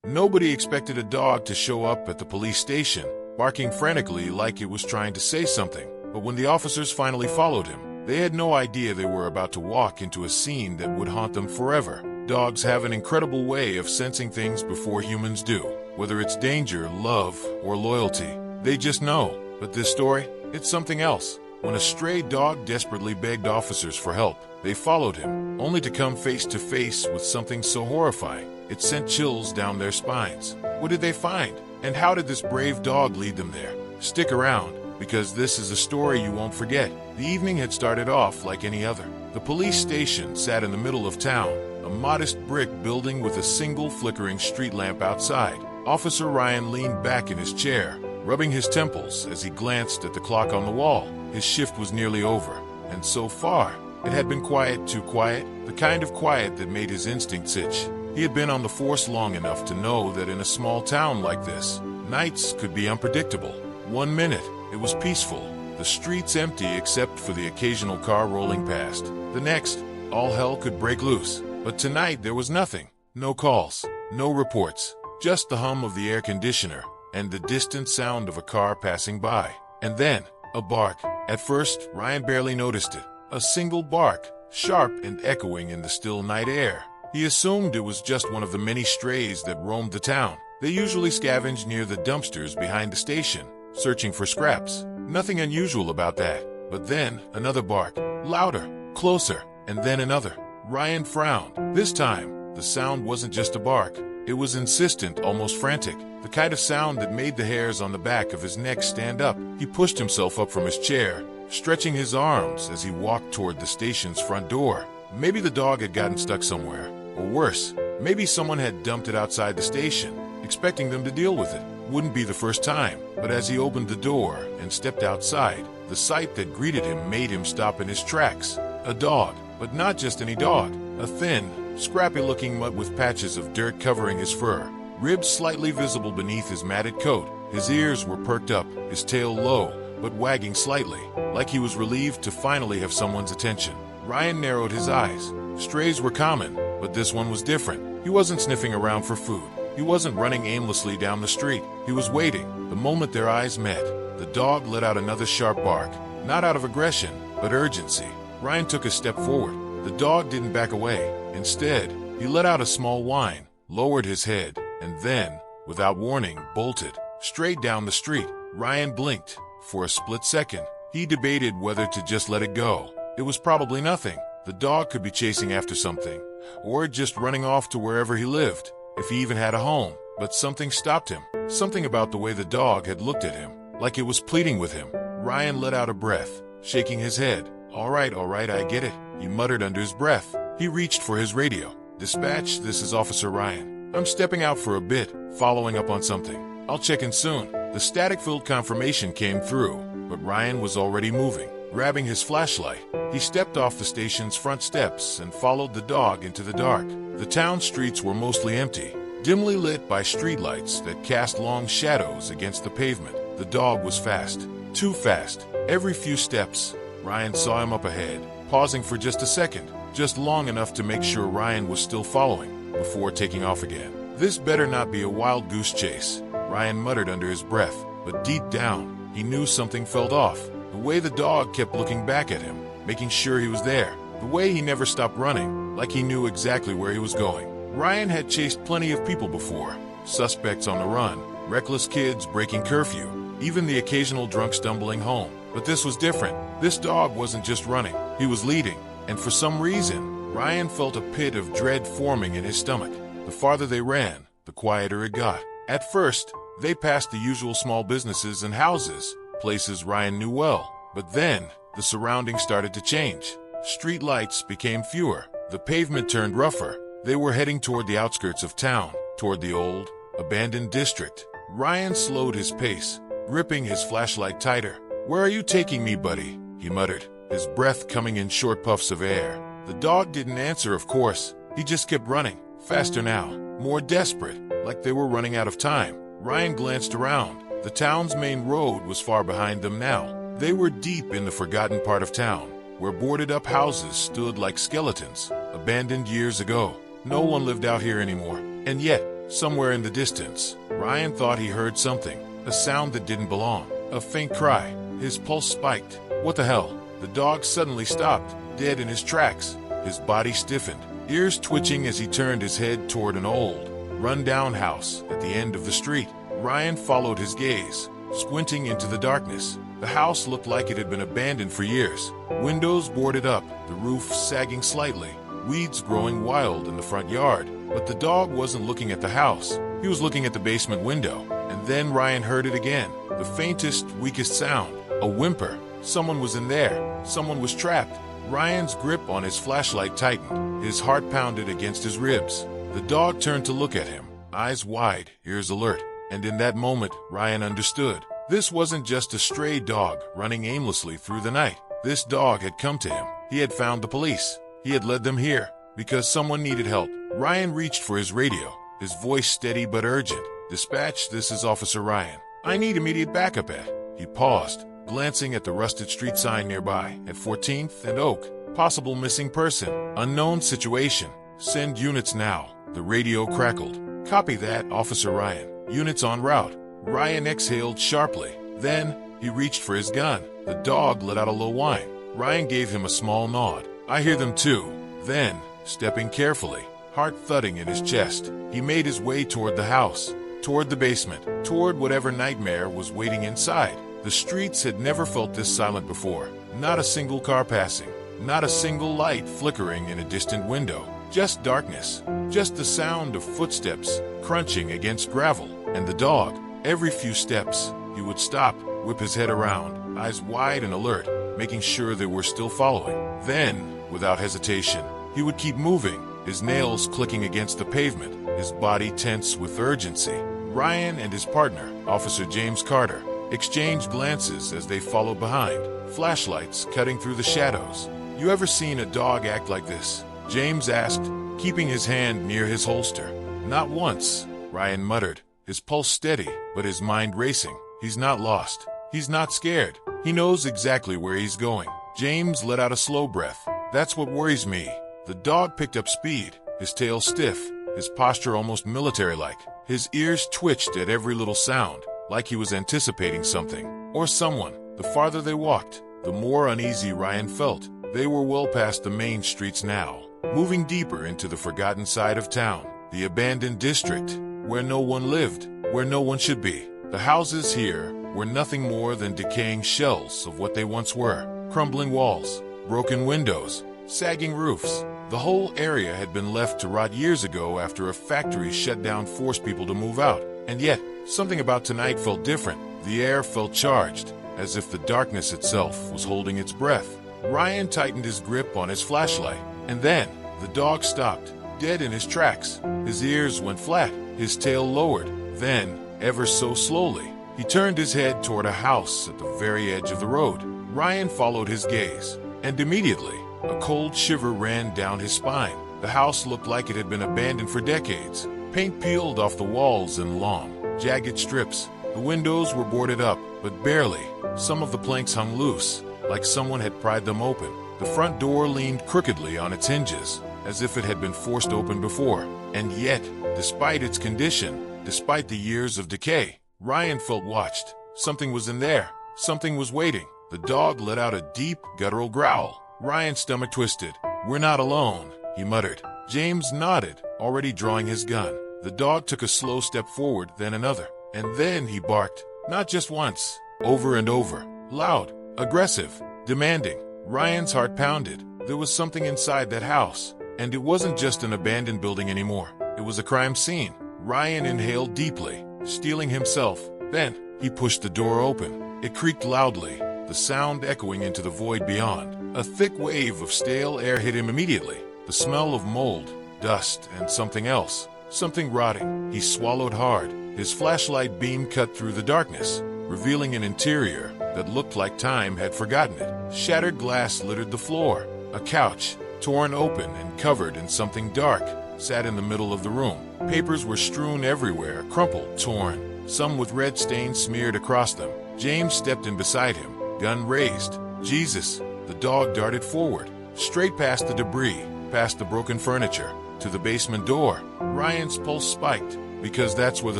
Nobody expected a dog to show up at the police station, barking frantically like it was trying to say something. But when the officers finally followed him, they had no idea they were about to walk into a scene that would haunt them forever. Dogs have an incredible way of sensing things before humans do. Whether it's danger, love, or loyalty, they just know. But this story, it's something else. When a stray dog desperately begged officers for help, they followed him, only to come face to face with something so horrifying, it sent chills down their spines. What did they find? And how did this brave dog lead them there? Stick around, because this is a story you won't forget. The evening had started off like any other. The police station sat in the middle of town, a modest brick building with a single flickering street lamp outside. Officer Ryan leaned back in his chair, rubbing his temples as he glanced at the clock on the wall. His shift was nearly over, and so far, it had been quiet, too quiet, the kind of quiet that made his instincts itch. He had been on the force long enough to know that in a small town like this, nights could be unpredictable. 1 minute, it was peaceful, the streets empty except for the occasional car rolling past. The next, all hell could break loose. But tonight there was nothing. No calls, no reports, just the hum of the air conditioner and the distant sound of a car passing by. And then, a bark. At first, Ryan barely noticed it. A single bark, sharp and echoing in the still night air. He assumed it was just one of the many strays that roamed the town. They usually scavenged near the dumpsters behind the station, searching for scraps. Nothing unusual about that. But then, another bark, louder, closer, and then another. Ryan frowned. This time, the sound wasn't just a bark. It was insistent, almost frantic, the kind of sound that made the hairs on the back of his neck stand up. He pushed himself up from his chair, stretching his arms as he walked toward the station's front door. Maybe the dog had gotten stuck somewhere. Or worse, maybe someone had dumped it outside the station, expecting them to deal with it. Wouldn't be the first time, but as he opened the door and stepped outside, the sight that greeted him made him stop in his tracks. A dog, but not just any dog. A thin, scrappy-looking mutt with patches of dirt covering his fur, ribs slightly visible beneath his matted coat. His ears were perked up, his tail low, but wagging slightly, like he was relieved to finally have someone's attention. Ryan narrowed his eyes. Strays were common, but this one was different. He wasn't sniffing around for food. He wasn't running aimlessly down the street. He was waiting. The moment their eyes met, the dog let out another sharp bark, not out of aggression, but urgency. Ryan took a step forward. The dog didn't back away. Instead, he let out a small whine, lowered his head, and then, without warning, bolted, straight down the street. Ryan blinked. For a split second, he debated whether to just let it go. It was probably nothing. The dog could be chasing after something, or just running off to wherever he lived, if he even had a home. But something stopped him. Something about the way the dog had looked at him, like it was pleading with him. Ryan let out a breath, shaking his head. All right, I get it," he muttered under his breath. He reached for his radio. "Dispatch, this is Officer Ryan. I'm stepping out for a bit, following up on something. I'll check in soon." The static-filled confirmation came through, but Ryan was already moving. Grabbing his flashlight, he stepped off the station's front steps and followed the dog into the dark. The town streets were mostly empty, dimly lit by streetlights that cast long shadows against the pavement. The dog was fast, too fast. Every few steps, Ryan saw him up ahead, pausing for just a second, just long enough to make sure Ryan was still following, before taking off again. "This better not be a wild goose chase," Ryan muttered under his breath, but deep down, he knew something felt off. The way the dog kept looking back at him, making sure he was there. The way he never stopped running, like he knew exactly where he was going. Ryan had chased plenty of people before. Suspects on the run, reckless kids breaking curfew, even the occasional drunk stumbling home. But this was different. This dog wasn't just running, he was leading. And for some reason, Ryan felt a pit of dread forming in his stomach. The farther they ran, the quieter it got. At first, they passed the usual small businesses and houses, places Ryan knew well. But then, the surroundings started to change. Street lights became fewer. The pavement turned rougher. They were heading toward the outskirts of town, toward the old, abandoned district. Ryan slowed his pace, gripping his flashlight tighter. "Where are you taking me, buddy?" he muttered, his breath coming in short puffs of air. The dog didn't answer, of course. He just kept running, faster now, more desperate, like they were running out of time. Ryan glanced around. The town's main road was far behind them now. They were deep in the forgotten part of town, where boarded-up houses stood like skeletons, abandoned years ago. No one lived out here anymore. And yet, somewhere in the distance. Ryan thought he heard something, a sound that didn't belong, a faint cry. His pulse spiked. What the hell? The dog suddenly stopped, dead in his tracks. His body stiffened, ears twitching as he turned his head toward an old, run-down house at the end of the street. Ryan followed his gaze, squinting into the darkness. The house looked like it had been abandoned for years. Windows boarded up, the roof sagging slightly, weeds growing wild in the front yard. But the dog wasn't looking at the house. He was looking at the basement window. And then Ryan heard it again, the faintest, weakest sound, a whimper. Someone was in there. Someone was trapped. Ryan's grip on his flashlight tightened. His heart pounded against his ribs. The dog turned to look at him, eyes wide, ears alert. And in that moment, Ryan understood. This wasn't just a stray dog running aimlessly through the night. This dog had come to him. He had found the police. He had led them here because someone needed help. Ryan reached for his radio, his voice steady but urgent. "Dispatch, this is Officer Ryan. I need immediate backup at..." He paused, glancing at the rusted street sign nearby, at 14th and Oak. "Possible missing person. Unknown situation. Send units now." The radio crackled. "Copy that, Officer Ryan. Units en route." Ryan exhaled sharply. Then, he reached for his gun. The dog let out a low whine. Ryan gave him a small nod. "I hear them too." Then, stepping carefully, heart thudding in his chest, he made his way toward the house, toward the basement, toward whatever nightmare was waiting inside. The streets had never felt this silent before. Not a single car passing, not a single light flickering in a distant window. Just darkness, just the sound of footsteps crunching against gravel. And the dog, every few steps, he would stop, whip his head around, eyes wide and alert, making sure they were still following. Then, without hesitation, he would keep moving, his nails clicking against the pavement, his body tense with urgency. Ryan and his partner, Officer James Carter, exchanged glances as they followed behind, flashlights cutting through the shadows. "You ever seen a dog act like this?" James asked, keeping his hand near his holster. "Not once," Ryan muttered, his pulse steady, but his mind racing. "He's not lost. He's not scared. He knows exactly where he's going." James let out a slow breath. "That's what worries me." The dog picked up speed, his tail stiff, his posture almost military-like. His ears twitched at every little sound, like he was anticipating something, or someone. The farther they walked, the more uneasy Ryan felt. They were well past the main streets now, moving deeper into the forgotten side of town, the abandoned district, where no one lived, where no one should be. The houses here were nothing more than decaying shells of what they once were. Crumbling walls, broken windows, sagging roofs. The whole area had been left to rot years ago after a factory shutdown forced people to move out. And yet, something about tonight felt different. The air felt charged, as if the darkness itself was holding its breath. Ryan tightened his grip on his flashlight, and then the dog stopped, dead in his tracks. His ears went flat, his tail lowered. Then, ever so slowly, he turned his head toward a house at the very edge of the road. Ryan followed his gaze, and immediately, a cold shiver ran down his spine. The house looked like it had been abandoned for decades. Paint peeled off the walls in long, jagged strips. The windows were boarded up, but barely. Some of the planks hung loose, like someone had pried them open. The front door leaned crookedly on its hinges, as if it had been forced open before. And yet, despite its condition, despite the years of decay, Ryan felt watched. Something was in there. Something was waiting. The dog let out a deep, guttural growl. Ryan's stomach twisted. "We're not alone," he muttered. James nodded, already drawing his gun. The dog took a slow step forward, then another. And then he barked. Not just once. Over and over. Loud. Aggressive. Demanding. Ryan's heart pounded. There was something inside that house. And it wasn't just an abandoned building anymore. It was a crime scene. Ryan inhaled deeply, steeling himself. Then, he pushed the door open. It creaked loudly, the sound echoing into the void beyond. A thick wave of stale air hit him immediately. The smell of mold, dust, and something else. Something rotting. He swallowed hard. His flashlight beam cut through the darkness, revealing an interior that looked like time had forgotten it. Shattered glass littered the floor. A couch, torn open and covered in something dark, sat in the middle of the room. Papers were strewn everywhere, crumpled, torn, some with red stains smeared across them. James stepped in beside him, gun raised. "Jesus!" The dog darted forward, straight past the debris, past the broken furniture, to the basement door. Ryan's pulse spiked. because that's where the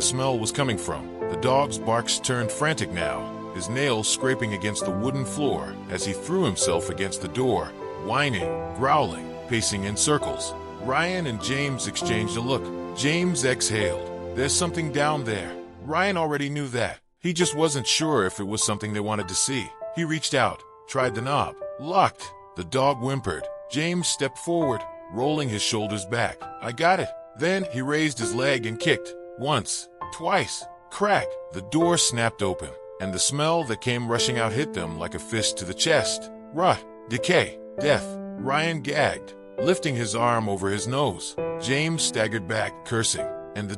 smell was coming from. The dog's barks turned frantic now, his nails scraping against the wooden floor as he threw himself against the door, whining, growling, pacing in circles. Ryan and James exchanged a look. James exhaled. There's something down there. Ryan already knew that. He just wasn't sure if it was something they wanted to see. He reached out, tried the knob. Locked. The dog whimpered. James stepped forward, rolling his shoulders back. I got it. Then he raised his leg and kicked. Once, twice. Crack. The door snapped open, and the smell that came rushing out hit them like a fist to the chest. Rot, decay, death. Ryan gagged, lifting his arm over his nose. James staggered back, cursing. And the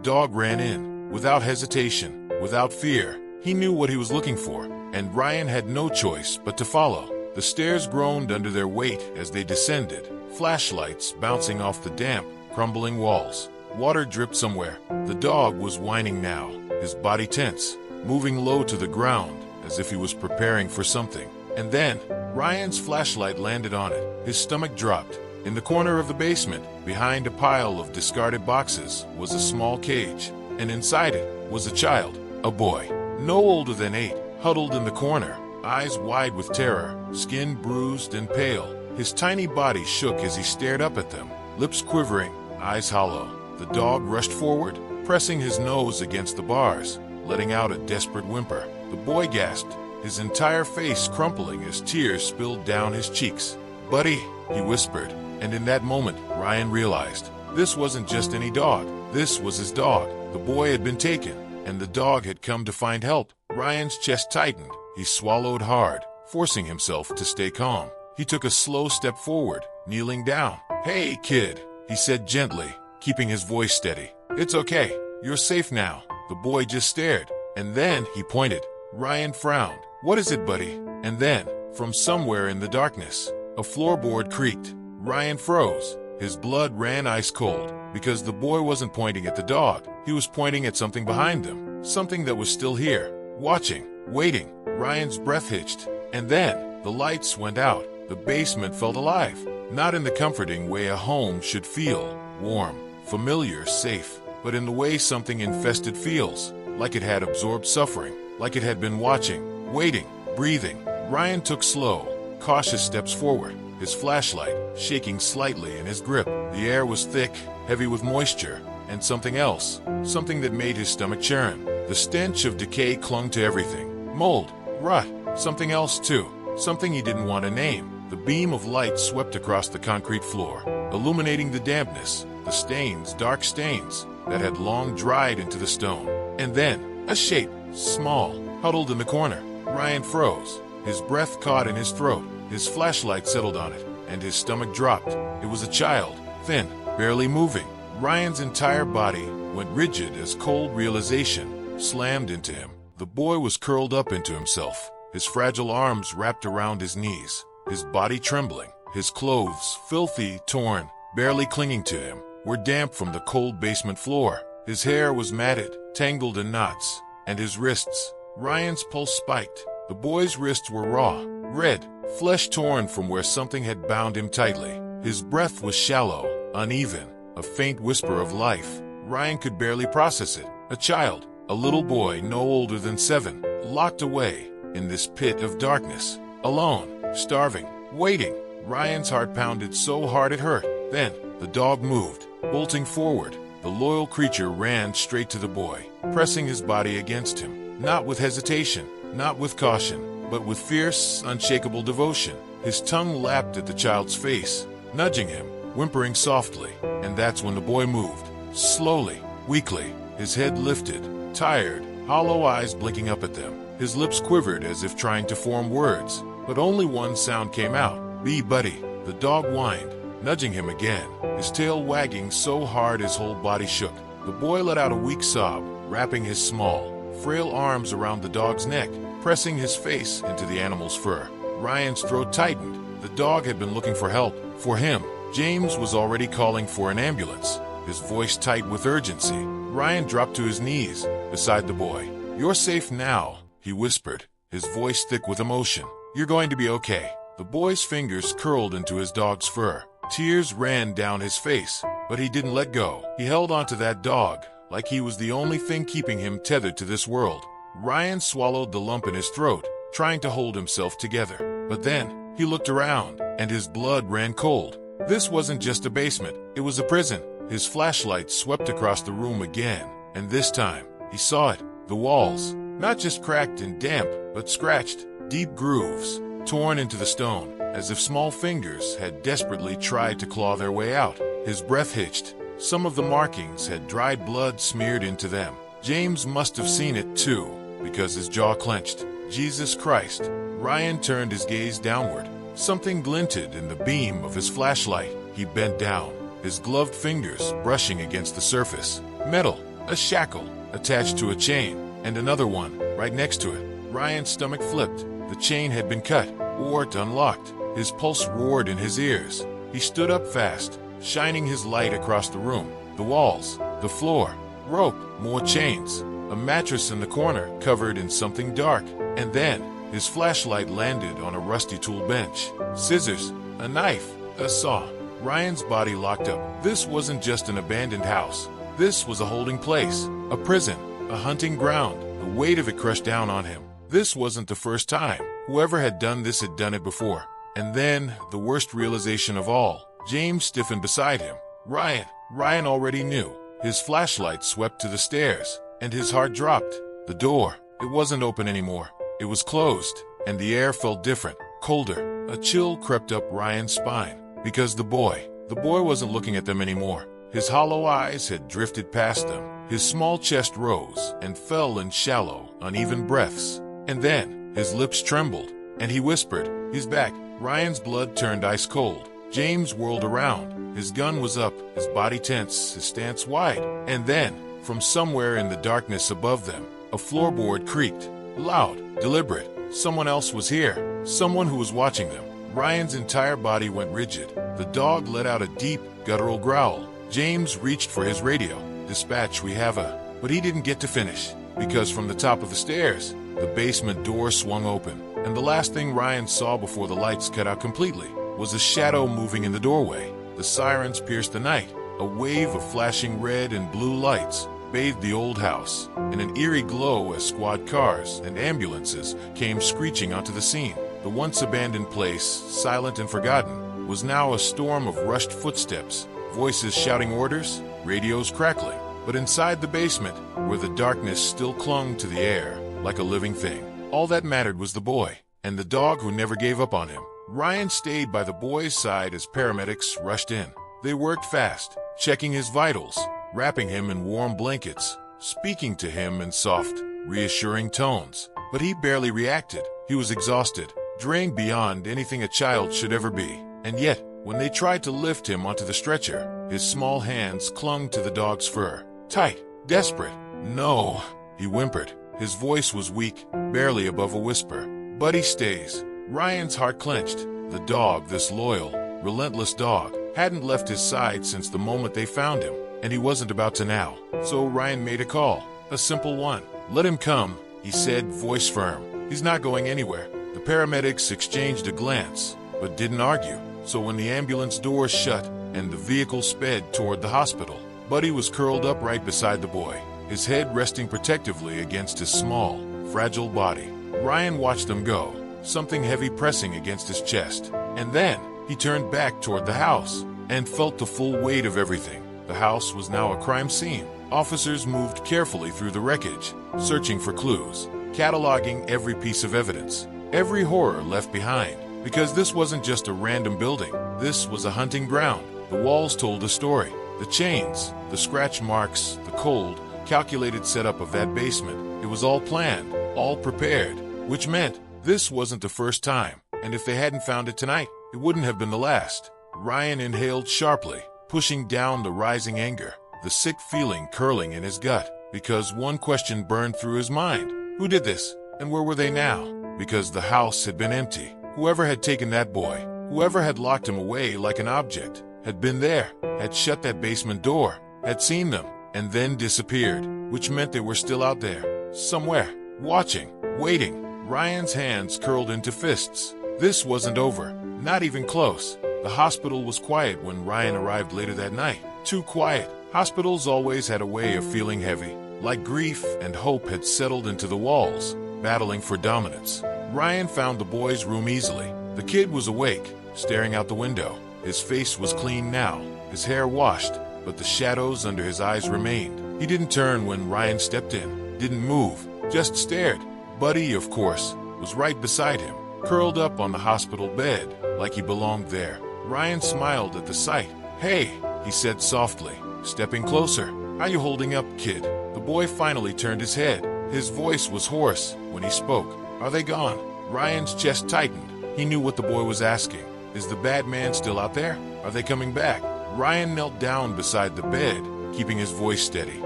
dog ran in, without hesitation, without fear. He knew what he was looking for, and Ryan had no choice but to follow. The stairs groaned under their weight as they descended, flashlights bouncing off the damp, crumbling walls. Water dripped somewhere. The dog was whining now, his body tense, moving low to the ground as if he was preparing for something. And then, Ryan's flashlight landed on it. His stomach dropped. In the corner of the basement, behind a pile of discarded boxes, was a small cage, and inside it was a child, a boy, no older than 8, huddled in the corner, eyes wide with terror, skin bruised and pale. His tiny body shook as he stared up at them, lips quivering, eyes hollow. The dog rushed forward, pressing his nose against the bars, letting out a desperate whimper. The boy gasped, his entire face crumpling as tears spilled down his cheeks. "Buddy," he whispered, and in that moment, Ryan realized this wasn't just any dog. This was his dog. The boy had been taken, and the dog had come to find help. Ryan's chest tightened. He swallowed hard, forcing himself to stay calm. He took a slow step forward, kneeling down. "Hey, kid," he said gently, keeping his voice steady. "It's okay. You're safe now." The boy just stared, and then he pointed. Ryan frowned. "What is it, buddy?" And then, from somewhere in the darkness, a floorboard creaked. Ryan froze. His blood ran ice cold, because the boy wasn't pointing at the dog. He was pointing at something behind them, something that was still here, watching, waiting. Ryan's breath hitched, and then the lights went out. The basement felt alive, not in the comforting way a home should feel, warm, familiar, safe, but in the way something infested feels, like it had absorbed suffering, like it had been watching, waiting, breathing. Ryan took slow, cautious steps forward, his flashlight shaking slightly in his grip. The air was thick, heavy with moisture, and something else, something that made his stomach churn. The stench of decay clung to everything. Mold, rot, something else too, something he didn't want to name. The beam of light swept across the concrete floor, illuminating the dampness, the stains, dark stains, that had long dried into the stone. And then, a shape, small, huddled in the corner. Ryan froze. His breath caught in his throat. His flashlight settled on it, and his stomach dropped. It was a child, thin, barely moving. Ryan's entire body went rigid as cold realization slammed into him. The boy was curled up into himself, his fragile arms wrapped around his knees, his body trembling. His clothes, filthy, torn, barely clinging to him, were damp from the cold basement floor. His hair was matted, tangled in knots, and his wrists. Ryan's pulse spiked. The boy's wrists were raw, red, flesh torn from where something had bound him tightly. His breath was shallow, uneven, a faint whisper of life. Ryan could barely process it. A child, a little boy no older than 7, locked away in this pit of darkness, alone, starving, waiting. Ryan's heart pounded so hard it hurt. Then, the dog moved, bolting forward. The loyal creature ran straight to the boy, pressing his body against him, not with hesitation, not with caution, but with fierce, unshakable devotion. His tongue lapped at the child's face, nudging him, whimpering softly, and that's when the boy moved, slowly, weakly, his head lifted, tired, hollow eyes blinking up at them. His lips quivered as if trying to form words, but only one sound came out. "Be buddy," the dog whined, nudging him again, his tail wagging so hard his whole body shook. The boy let out a weak sob, wrapping his small, frail arms around the dog's neck, pressing his face into the animal's fur. Ryan's throat tightened. The dog had been looking for help. For him, James was already calling for an ambulance, his voice tight with urgency. Ryan dropped to his knees beside the boy. "You're safe now," he whispered, his voice thick with emotion. "You're going to be okay." The boy's fingers curled into his dog's fur. Tears ran down his face, but he didn't let go. He held onto that dog, like he was the only thing keeping him tethered to this world. Ryan swallowed the lump in his throat, trying to hold himself together. But then, he looked around, and his blood ran cold. This wasn't just a basement, it was a prison. His flashlight swept across the room again, and this time, he saw it. The walls, not just cracked and damp, but scratched, deep grooves, torn into the stone, as if small fingers had desperately tried to claw their way out. His breath hitched. Some of the markings had dried blood smeared into them. James must have seen it too, because his jaw clenched. Jesus Christ. Ryan turned his gaze downward. Something glinted in the beam of his flashlight. He bent down, his gloved fingers brushing against the surface. Metal, a shackle, attached to a chain, and another one, right next to it. Ryan's stomach flipped. The chain had been cut, or unlocked. His pulse roared in his ears. He stood up fast, shining his light across the room. The walls, the floor, rope, more chains, a mattress in the corner covered in something dark, and then his flashlight landed on a rusty tool bench. Scissors, a knife, a saw. Ryan's body locked up. This wasn't just an abandoned house. This was a holding place, a prison, a hunting ground. The weight of it crushed down on him. This wasn't the first time. Whoever had done this had done it before. And then, the worst realization of all, James stiffened beside him. Ryan already knew. His flashlight swept to the stairs, and his heart dropped. The door, it wasn't open anymore. It was closed, and the air felt different, colder. A chill crept up Ryan's spine, because the boy wasn't looking at them anymore. His hollow eyes had drifted past them. His small chest rose and fell in shallow, uneven breaths. And then, his lips trembled, and he whispered, "He's back." Ryan's blood turned ice cold. James whirled around. His gun was up, his body tense, his stance wide. And then, from somewhere in the darkness above them, a floorboard creaked. Loud, deliberate. Someone else was here. Someone who was watching them. Ryan's entire body went rigid. The dog let out a deep, guttural growl. James reached for his radio. "Dispatch, we have a..." But he didn't get to finish, because from the top of the stairs, the basement door swung open, and the last thing Ryan saw before the lights cut out completely was a shadow moving in the doorway. The sirens pierced the night. A wave of flashing red and blue lights bathed the old house in an eerie glow as squad cars and ambulances came screeching onto the scene. The once abandoned place, silent and forgotten, was now a storm of rushed footsteps, voices shouting orders, radios crackling. But inside the basement, where the darkness still clung to the air like a living thing, all that mattered was the boy and the dog who never gave up on him. Ryan stayed by the boy's side as paramedics rushed in. They worked fast, checking his vitals, wrapping him in warm blankets, speaking to him in soft, reassuring tones. But he barely reacted. He was exhausted, drained beyond anything a child should ever be. And yet, when they tried to lift him onto the stretcher, his small hands clung to the dog's fur. Tight, desperate. "No," he whimpered. His voice was weak, barely above a whisper. "Buddy stays." Ryan's heart clenched. The dog, this loyal, relentless dog, hadn't left his side since the moment they found him, and he wasn't about to now. So Ryan made a call, a simple one. "Let him come," he said, voice firm. "He's not going anywhere." The paramedics exchanged a glance, but didn't argue. So when the ambulance doors shut and the vehicle sped toward the hospital, Buddy was curled up right beside the boy, his head resting protectively against his small, fragile body. Ryan watched them go, something heavy pressing against his chest. And then, he turned back toward the house and felt the full weight of everything. The house was now a crime scene. Officers moved carefully through the wreckage, searching for clues, cataloging every piece of evidence, every horror left behind. Because this wasn't just a random building. This was a hunting ground. The walls told a story. The chains, the scratch marks, the cold, calculated setup of that basement. It was all planned, all prepared, which meant this wasn't the first time. And if they hadn't found it tonight, it wouldn't have been the last. Ryan inhaled sharply, pushing down the rising anger, the sick feeling curling in his gut, because one question burned through his mind. Who did this? And where were they now? Because the house had been empty. Whoever had taken that boy, whoever had locked him away like an object, had been there, had shut that basement door, had seen them, and then disappeared, which meant they were still out there, somewhere, watching, waiting. Ryan's hands curled into fists. This wasn't over, not even close. The hospital was quiet when Ryan arrived later that night. Too quiet. Hospitals always had a way of feeling heavy, like grief and hope had settled into the walls, battling for dominance. Ryan found the boy's room easily. The kid was awake, staring out the window. His face was clean now, his hair washed, but the shadows under his eyes remained. He didn't turn when Ryan stepped in, didn't move, just stared. Buddy, of course, was right beside him, curled up on the hospital bed, like he belonged there. Ryan smiled at the sight. "Hey," he said softly, stepping closer. "How you holding up, kid?" The boy finally turned his head. His voice was hoarse when he spoke. "Are they gone?" Ryan's chest tightened. He knew what the boy was asking. Is the bad man still out there? Are they coming back? Ryan knelt down beside the bed, keeping his voice steady,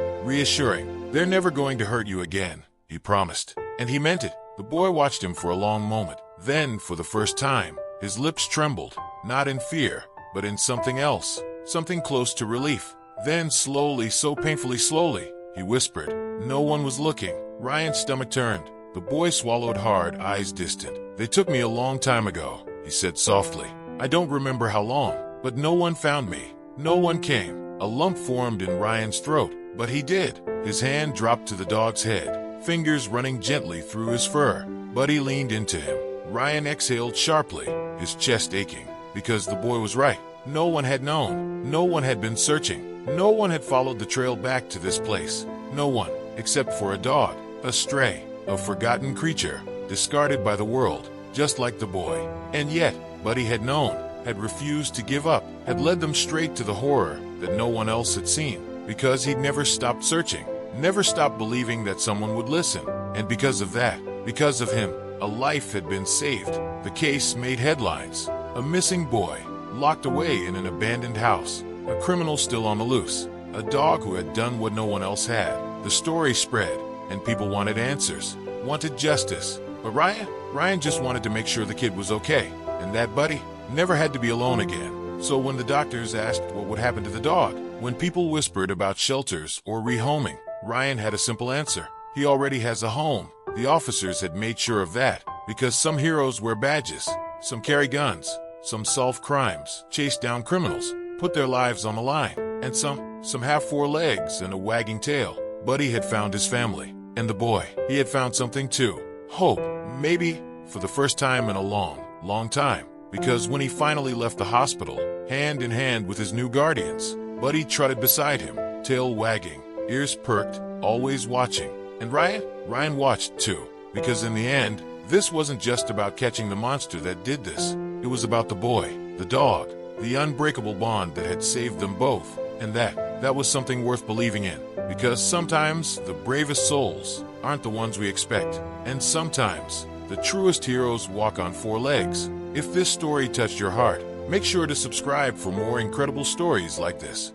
reassuring. "They're never going to hurt you again," he promised. And he meant it. The boy watched him for a long moment. Then, for the first time, his lips trembled, not in fear, but in something else, something close to relief. Then slowly, so painfully slowly, he whispered. No one was looking. Ryan's stomach turned. The boy swallowed hard, eyes distant. "They took me a long time ago," he said softly. "I don't remember how long, but no one found me. No one came." A lump formed in Ryan's throat, but he did. His hand dropped to the dog's head, fingers running gently through his fur. Buddy leaned into him. Ryan exhaled sharply, his chest aching, because the boy was right. No one had known. No one had been searching. No one had followed the trail back to this place. No one, except for a dog, a stray, a forgotten creature, discarded by the world, just like the boy. And yet, Buddy had known, had refused to give up, had led them straight to the horror that no one else had seen, because he'd never stopped searching, never stopped believing that someone would listen. And because of that, because of him, a life had been saved. The case made headlines. A missing boy, locked away in an abandoned house, a criminal still on the loose, a dog who had done what no one else had. The story spread, and people wanted answers, wanted justice. But Ryan just wanted to make sure the kid was okay, and that Buddy never had to be alone again. So when the doctors asked what would happen to the dog, when people whispered about shelters or rehoming, Ryan had a simple answer. He already has a home. The officers had made sure of that, because some heroes wear badges, some carry guns, some solve crimes, chase down criminals, put their lives on the line, and some have 4 legs and a wagging tail. Buddy had found his family, and the boy, he had found something too. Hope, maybe, for the first time in a long, long time. Because when he finally left the hospital, hand in hand with his new guardians, Buddy trotted beside him, tail wagging, ears perked, always watching. And Ryan watched too, because in the end, this wasn't just about catching the monster that did this. It was about the boy, the dog, the unbreakable bond that had saved them both. And that was something worth believing in. Because sometimes the bravest souls aren't the ones we expect. And sometimes the truest heroes walk on 4 legs. If this story touched your heart, make sure to subscribe for more incredible stories like this.